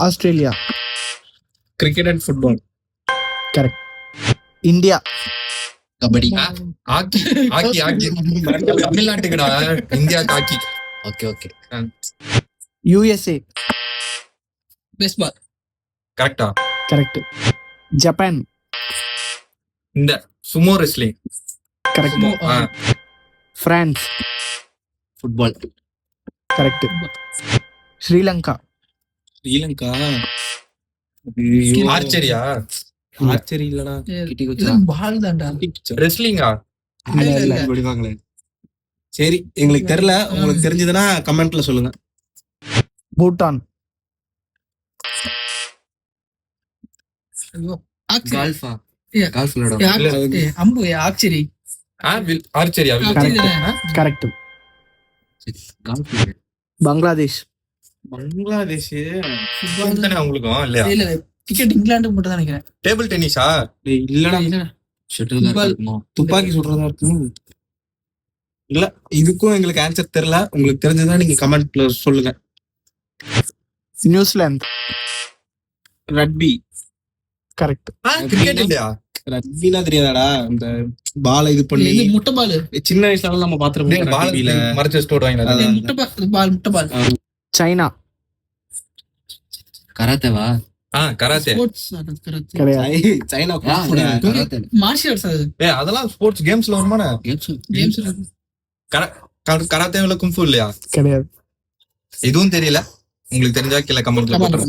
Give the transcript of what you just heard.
Australia. Cricket and football. Correct. India. Kabaddi. Hockey hockey hockey தமிழ்நாட்டுக்குடா. India hockey. Okay okay. USA. Baseball. கரெக்டா? Correct. Japan. இந்த sumo wrestling. Correct. France. Football. Correct. Sri Lanka. Sri Lanka. ஆர்ச்சரியா? Archery இல்லடா. கிட்டி குச்சா. பால் தான்டா. ரெஸ்லிங்கா? விடுவாங்களே. சரி, எங்களுக்கு தெரியல. உங்களுக்கு தெரிஞ்சதுன்னா கமெண்ட்ல சொல்லுங்க. பூட்டான். கால்ஃபா. Yeah. கால்ஃப் விளையாடும். அம்பு ஆர்ச்சரி. ஆர்ச்சரியா? கரெக்ட். கால்ஃப். பங்களாதேஷ். பங்களாதேஷ். தானே உங்களுக்கும் இல்லையா? இல்ல கிரிக்கெட் இங்கிலாந்துக்கு மட்டும் தான் நினைக்கிறேன். டேபிள் டென்னிஸா? இல்லடா. ஷட்டில் கார்க் இருக்குமா? துப்பாக்கி சுடுறதா இருக்கும். இல்ல, இதுக்கும் எங்களுக்கு ஆன்சர் தெரியல. உங்களுக்கு தெரிஞ்சதா நீங்க கமெண்ட்ல சொல்லுங்க. நியூசிலாந்து. ரக்பி. கரெக்ட். கிரிக்கெட் இல்லையா? ரக்பினா தெரியாதாடா? இந்த பால் இது பண்ணி இது முட்டை பால். சின்ன வயசுல நம்ம பாத்துருப்போம். பால் மறைச்சு ஸ்டோர் வாங்கினா முட்டை பால். சைனா. கராத்தேவா? கராத்தே. Sports karate. கிடையாது. China karate. மார்ஷியல் ஆர்ட்ஸ் அது. அதெல்லாம் ஸ்போர்ட்ஸ் கேம்ஸ்ல வருமானே. கேம்ஸ். கராத்தேல கும்ஃபு இல்லையா? கிடையாது. எதுவும் தெரியல. உங்களுக்கு தெரிஞ்சா கீழே கமெண்ட்ல போட்டுருங்க.